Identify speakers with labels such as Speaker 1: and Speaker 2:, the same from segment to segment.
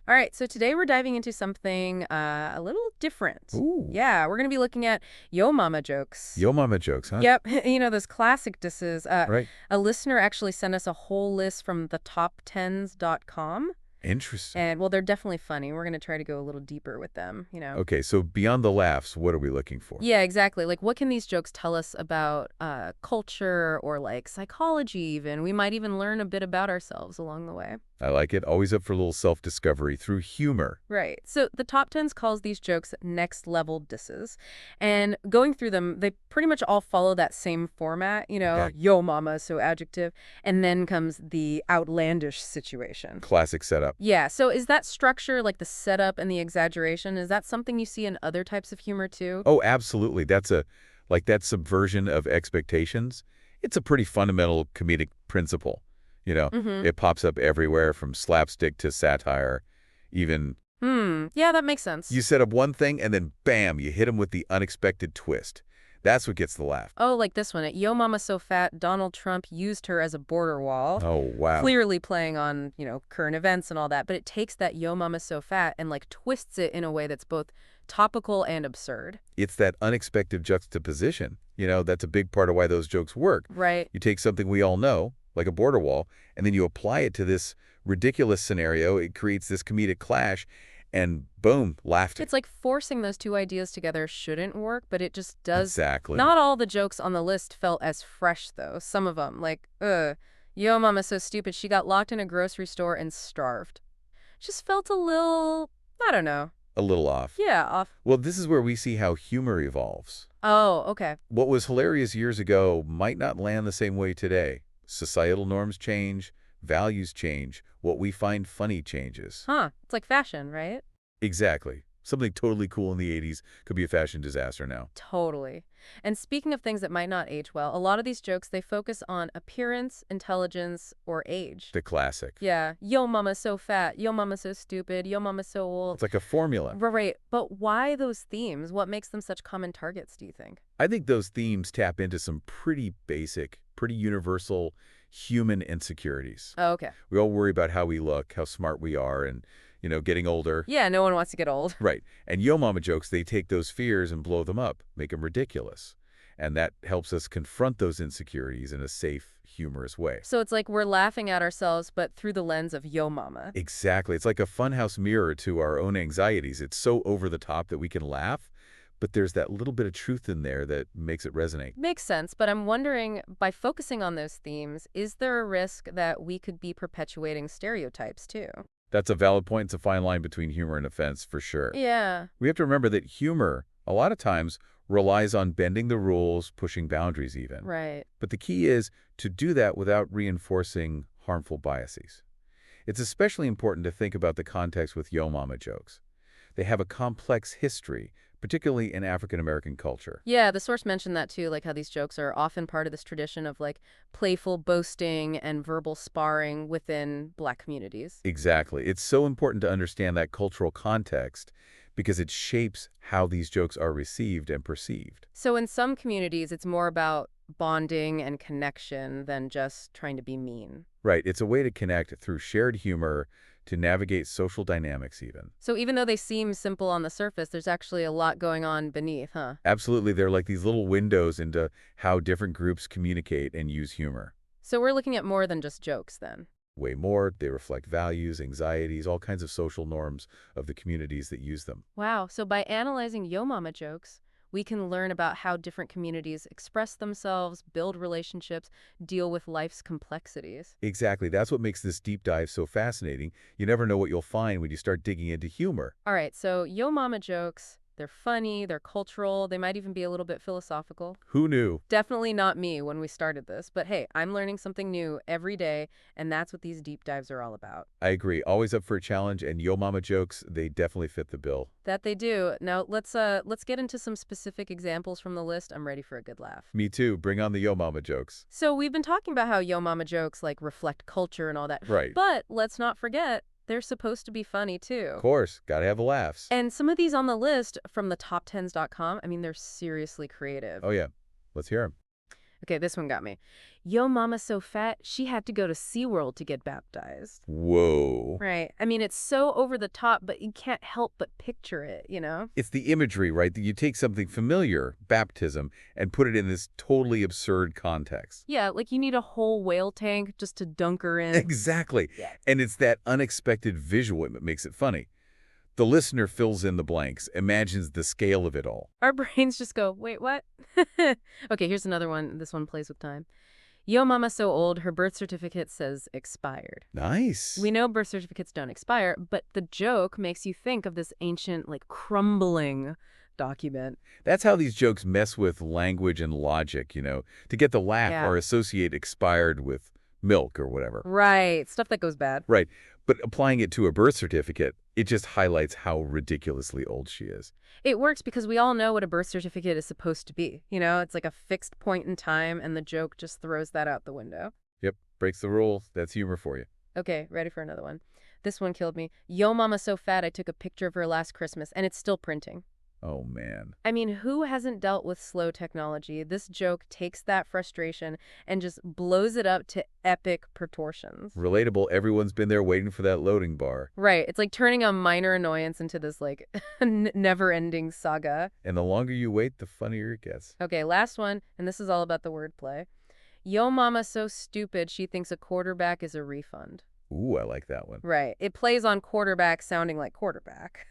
Speaker 1: All right, so today we're diving into something a little different.
Speaker 2: Ooh.
Speaker 1: Yeah, we're going to be looking at Yo Mama jokes.
Speaker 2: Yo mama jokes, huh?
Speaker 1: Yep, those classic disses.
Speaker 2: Right.
Speaker 1: A listener actually sent us a whole list from the top10s.com.
Speaker 2: Interesting.
Speaker 1: And, well, they're definitely funny. We're going to try to go a little deeper with them.
Speaker 2: Okay, so beyond the laughs, what are we looking for?
Speaker 1: Yeah, exactly. Like, what can these jokes tell us about culture or, like, psychology even? We might even learn a bit about ourselves along the way.
Speaker 2: I like it. Always up for a little self-discovery through humor.
Speaker 1: Right. So the top tens calls these jokes next level disses. And going through them, they pretty much all follow that same format,
Speaker 2: Okay.
Speaker 1: yo mama, so adjective. And then comes the outlandish situation.
Speaker 2: Classic setup.
Speaker 1: Yeah. So is that structure, like the setup and the exaggeration, is that something you see in other types of humor too?
Speaker 2: Oh, absolutely. That subversion of expectations. It's a pretty fundamental comedic principle.
Speaker 1: Mm-hmm.
Speaker 2: It pops up everywhere from slapstick to satire. Even
Speaker 1: Yeah, that makes sense.
Speaker 2: you set up one thing and then bam, you hit them with the unexpected twist. That's what gets the laugh.
Speaker 1: Oh, like this one. At Yo Mama So Fat, Donald Trump used her as a border wall.
Speaker 2: Oh, wow.
Speaker 1: Clearly playing on current events and all that, but it takes that Yo Mama So Fat and like twists it in a way that's both topical and absurd.
Speaker 2: It's that unexpected juxtaposition. That's a big part of why those jokes work.
Speaker 1: Right.
Speaker 2: You take something we all know, like a border wall, and then you apply it to this ridiculous scenario. It creates this comedic clash, and boom, laughed.
Speaker 1: It's like forcing those two ideas together shouldn't work, but it just does.
Speaker 2: Exactly.
Speaker 1: Not all the jokes on the list felt as fresh, though. Some of them, like, Yo Mama's so stupid, she got locked in a grocery store and starved. Just felt a little, I don't know.
Speaker 2: A little off.
Speaker 1: Yeah, off.
Speaker 2: Well, this is where we see how humor evolves.
Speaker 1: Oh, okay.
Speaker 2: What was hilarious years ago might not land the same way today. Societal norms change, values change, what we find funny changes.
Speaker 1: Huh. It's like fashion, right?
Speaker 2: Exactly. Something totally cool in the 80s could be a fashion disaster now.
Speaker 1: Totally. And speaking of things that might not age well, a lot of these jokes, they focus on appearance, intelligence, or age.
Speaker 2: The classic.
Speaker 1: Yeah. Yo mama so fat. Yo mama so stupid. Yo mama so old.
Speaker 2: It's like a formula.
Speaker 1: Right. But why those themes? What makes them such common targets, do you think?
Speaker 2: I think those themes tap into some pretty basic, pretty universal human insecurities.
Speaker 1: Oh, okay.
Speaker 2: We all worry about how we look, how smart we are, and, getting older.
Speaker 1: Yeah, no one wants to get old.
Speaker 2: Right. And Yo Mama jokes, they take those fears and blow them up, make them ridiculous. And that helps us confront those insecurities in a safe, humorous way.
Speaker 1: So it's like we're laughing at ourselves, but through the lens of yo mama.
Speaker 2: Exactly. It's like a funhouse mirror to our own anxieties. It's so over the top that we can laugh, but there's that little bit of truth in there that makes it resonate.
Speaker 1: Makes sense, but I'm wondering, by focusing on those themes, is there a risk that we could be perpetuating stereotypes too?
Speaker 2: That's a valid point. It's a fine line between humor and offense, for sure.
Speaker 1: Yeah.
Speaker 2: We have to remember that humor, a lot of times, relies on bending the rules, pushing boundaries even.
Speaker 1: Right.
Speaker 2: But the key is to do that without reinforcing harmful biases. It's especially important to think about the context with Yo Mama jokes. They have a complex history, particularly in African American culture.
Speaker 1: Yeah, the source mentioned that too, like how these jokes are often part of this tradition of like playful boasting and verbal sparring within Black communities.
Speaker 2: Exactly. It's so important to understand that cultural context because it shapes how these jokes are received and perceived.
Speaker 1: So in some communities, it's more about bonding and connection than just trying to be mean.
Speaker 2: Right. It's a way to connect through shared humor to navigate social dynamics even.
Speaker 1: So even though they seem simple on the surface, there's actually a lot going on beneath, huh?
Speaker 2: Absolutely. They're like these little windows into how different groups communicate and use humor.
Speaker 1: So we're looking at more than just jokes then.
Speaker 2: Way more, they reflect values, anxieties, all kinds of social norms of the communities that use them.
Speaker 1: Wow. So by analyzing Yo Mama jokes, we can learn about how different communities express themselves, build relationships, deal with life's complexities.
Speaker 2: Exactly. That's what makes this deep dive so fascinating. You never know what you'll find when you start digging into humor.
Speaker 1: All right, so Yo Mama jokes, they're funny, they're cultural, they might even be a little bit philosophical.
Speaker 2: Who knew?
Speaker 1: Definitely not me when we started this, but hey, I'm learning something new every day, and that's what these deep dives are all about.
Speaker 2: I agree. Always up for a challenge, and Yo Mama jokes, they definitely fit the bill.
Speaker 1: That they do. Now, let's get into some specific examples from the list. I'm ready for a good laugh.
Speaker 2: Me too. Bring on the Yo Mama jokes.
Speaker 1: So, we've been talking about how Yo Mama jokes like reflect culture and all that.
Speaker 2: Right.
Speaker 1: But let's not forget they're supposed to be funny too.
Speaker 2: Of course. Gotta have the laughs.
Speaker 1: And some of these on the list from the top10s.com, I mean, they're seriously creative.
Speaker 2: Oh, yeah. Let's hear them.
Speaker 1: Okay, this one got me. Yo mama so fat, she had to go to SeaWorld to get baptized.
Speaker 2: Whoa.
Speaker 1: Right. I mean, it's so over the top, but you can't help but picture it, you know?
Speaker 2: It's the imagery, right? That you take something familiar, baptism, and put it in this totally absurd context.
Speaker 1: Yeah, like you need a whole whale tank just to dunk her in.
Speaker 2: Exactly.
Speaker 1: Yeah.
Speaker 2: And it's that unexpected visual that makes it funny. The listener fills in the blanks, imagines the scale of it all.
Speaker 1: Our brains just go, wait, what? Okay, here's another one. This one plays with time. Yo mama so old, her birth certificate says expired.
Speaker 2: Nice.
Speaker 1: We know birth certificates don't expire, but the joke makes you think of this ancient, like, crumbling document.
Speaker 2: That's how these jokes mess with language and logic, to get the laugh
Speaker 1: Yeah.
Speaker 2: or associate expired with milk or whatever.
Speaker 1: Right. Stuff that goes bad.
Speaker 2: Right. But applying it to a birth certificate, it just highlights how ridiculously old she is.
Speaker 1: It works because we all know what a birth certificate is supposed to be. You know, it's like a fixed point in time, and the joke just throws that out the window.
Speaker 2: Yep. Breaks the rules. That's humor for you.
Speaker 1: Okay, ready for another one. This one killed me. Yo mama so fat, I took a picture of her last Christmas, and it's still printing.
Speaker 2: Oh, man.
Speaker 1: I mean, who hasn't dealt with slow technology? This joke takes that frustration and just blows it up to epic proportions.
Speaker 2: Relatable. Everyone's been there waiting for that loading bar.
Speaker 1: Right. It's like turning a minor annoyance into this, like, never-ending saga.
Speaker 2: And the longer you wait, the funnier it gets.
Speaker 1: Okay, last one, and this is all about the wordplay. Yo mama so stupid, she thinks a quarterback is a refund.
Speaker 2: Ooh, I like that one.
Speaker 1: Right. It plays on quarterback sounding like quarterback.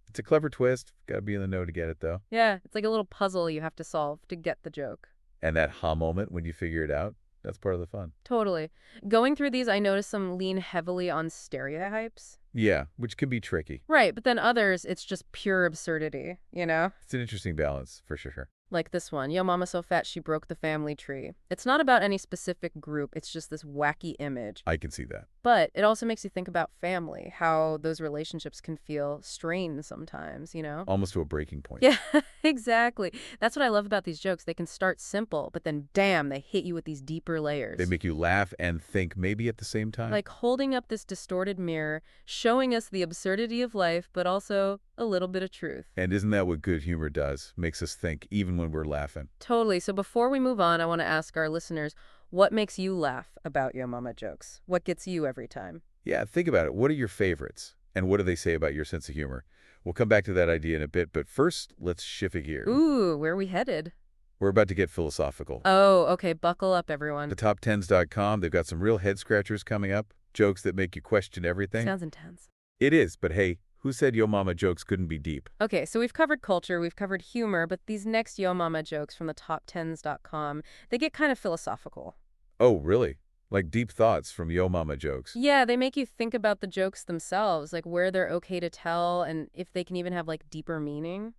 Speaker 2: It's a clever twist. Got to be in the know to get it, though.
Speaker 1: Yeah, it's like a little puzzle you have to solve to get the joke.
Speaker 2: And that ha moment when you figure it out, that's part of the fun.
Speaker 1: Totally. Going through these, I noticed some lean heavily on stereotypes.
Speaker 2: Yeah, which can be tricky.
Speaker 1: Right, but then others, it's just pure absurdity, you know?
Speaker 2: It's an interesting balance, for sure.
Speaker 1: Like this one, yo mama so fat she broke the family tree. It's not about any specific group, it's just this wacky image.
Speaker 2: I can see that.
Speaker 1: But it also makes you think about family, how those relationships can feel strained sometimes, you know?
Speaker 2: Almost to a breaking point.
Speaker 1: Yeah, exactly. That's what I love about these jokes. They can start simple, but then damn, they hit you with these deeper layers.
Speaker 2: They make you laugh and think maybe at the same time.
Speaker 1: Like holding up this distorted mirror, showing us the absurdity of life, but also a little bit of truth.
Speaker 2: And isn't that what good humor does? Makes us think, even when we're laughing.
Speaker 1: Totally. So before we move on, I want to ask our listeners, what makes you laugh about Yo Mama jokes? What gets you every time?
Speaker 2: Yeah, think about it. What are your favorites? And what do they say about your sense of humor? We'll come back to that idea in a bit, but first, let's shift a gear.
Speaker 1: Ooh, where are we headed?
Speaker 2: We're about to get philosophical.
Speaker 1: Oh, okay. Buckle up, everyone.
Speaker 2: TheTop10s.com, they've got some real head-scratchers coming up, jokes that make you question everything.
Speaker 1: Sounds intense.
Speaker 2: It is, but hey, who said Yo Mama jokes couldn't be deep?
Speaker 1: Okay, so we've covered culture, we've covered humor, but these next Yo Mama jokes from the top10s.com, they get kind of philosophical.
Speaker 2: Oh, really? Like deep thoughts from Yo Mama jokes.
Speaker 1: Yeah, they make you think about the jokes themselves, like where they're okay to tell and if they can even have like deeper meaning.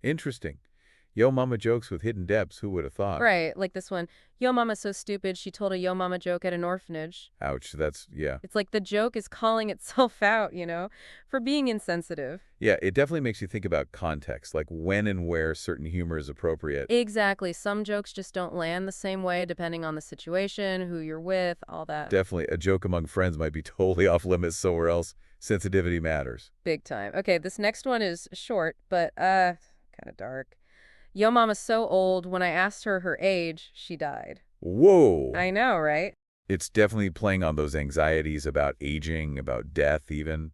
Speaker 2: Interesting. Yo Mama jokes with hidden depths, who would have thought?
Speaker 1: Right, like this one. Yo Mama's so stupid, she told a Yo Mama joke at an orphanage.
Speaker 2: Ouch, yeah.
Speaker 1: It's like the joke is calling itself out, you know, for being insensitive.
Speaker 2: Yeah, it definitely makes you think about context, like when and where certain humor is appropriate.
Speaker 1: Exactly. Some jokes just don't land the same way depending on the situation, who you're with, all that.
Speaker 2: Definitely, a joke among friends might be totally off limits somewhere else. Sensitivity matters.
Speaker 1: Big time. Okay, this next one is short, but kind of dark. Yo Mama's so old, when I asked her her age, she died.
Speaker 2: Whoa!
Speaker 1: I know, right?
Speaker 2: It's definitely playing on those anxieties about aging, about death even.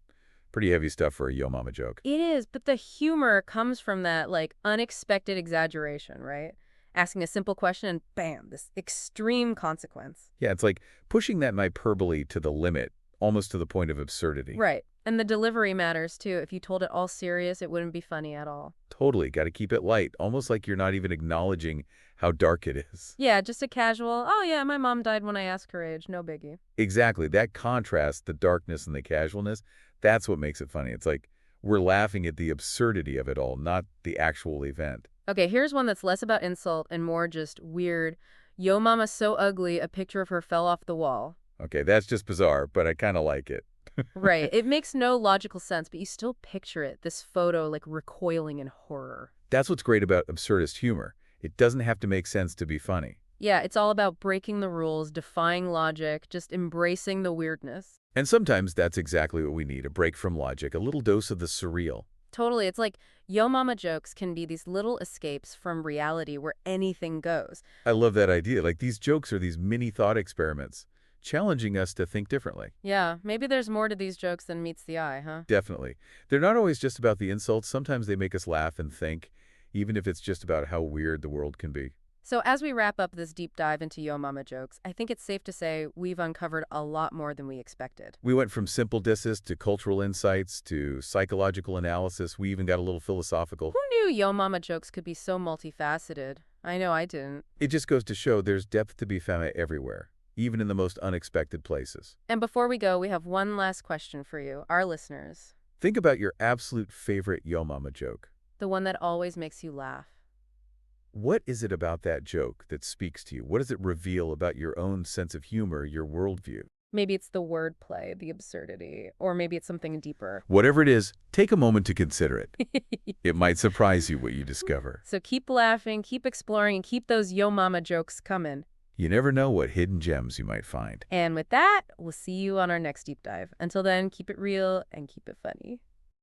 Speaker 2: Pretty heavy stuff for a Yo Mama joke.
Speaker 1: It is, but the humor comes from that, like, unexpected exaggeration, right? Asking a simple question and bam, this extreme consequence.
Speaker 2: Yeah, it's like pushing that hyperbole to the limit, almost to the point of absurdity.
Speaker 1: Right. And the delivery matters, too. If you told it all serious, it wouldn't be funny at all.
Speaker 2: Totally, got to keep it light, almost like you're not even acknowledging how dark it is.
Speaker 1: Yeah, just a casual, oh yeah, my mom died when I asked her age, no biggie.
Speaker 2: Exactly, that contrast, the darkness and the casualness, that's what makes it funny. It's like we're laughing at the absurdity of it all, not the actual event.
Speaker 1: Okay, here's one that's less about insult and more just weird. Yo Mama's so ugly, a picture of her fell off the wall.
Speaker 2: Okay, that's just bizarre, but I kind of like it.
Speaker 1: Right. It makes no logical sense, but you still picture it, this photo like recoiling in horror.
Speaker 2: That's what's great about absurdist humor. It doesn't have to make sense to be funny.
Speaker 1: Yeah, it's all about breaking the rules, defying logic, just embracing the weirdness.
Speaker 2: And sometimes that's exactly what we need, a break from logic, a little dose of the surreal.
Speaker 1: Totally. It's like Yo Mama jokes can be these little escapes from reality where anything goes.
Speaker 2: I love that idea. Like these jokes are these mini thought experiments, challenging us to think differently.
Speaker 1: Yeah, maybe there's more to these jokes than meets the eye, huh?
Speaker 2: Definitely. They're not always just about the insults. Sometimes they make us laugh and think, even if it's just about how weird the world can be.
Speaker 1: So, as we wrap up this deep dive into Yo Mama jokes, I think it's safe to say we've uncovered a lot more than we expected.
Speaker 2: We went from simple disses to cultural insights to psychological analysis. We even got a little philosophical.
Speaker 1: Who knew Yo Mama jokes could be so multifaceted? I know I didn't.
Speaker 2: It just goes to show there's depth to be found everywhere, even in the most unexpected places.
Speaker 1: And before we go, we have one last question for you, our listeners.
Speaker 2: Think about your absolute favorite Yo Mama joke.
Speaker 1: The one that always makes you laugh.
Speaker 2: What is it about that joke that speaks to you? What does it reveal about your own sense of humor, your worldview?
Speaker 1: Maybe it's the wordplay, the absurdity, or maybe it's something deeper.
Speaker 2: Whatever it is, take a moment to consider it. It might surprise you what you discover.
Speaker 1: So keep laughing, keep exploring, and keep those Yo Mama jokes coming.
Speaker 2: You never know what hidden gems you might find.
Speaker 1: And with that, we'll see you on our next deep dive. Until then, keep it real and keep it funny.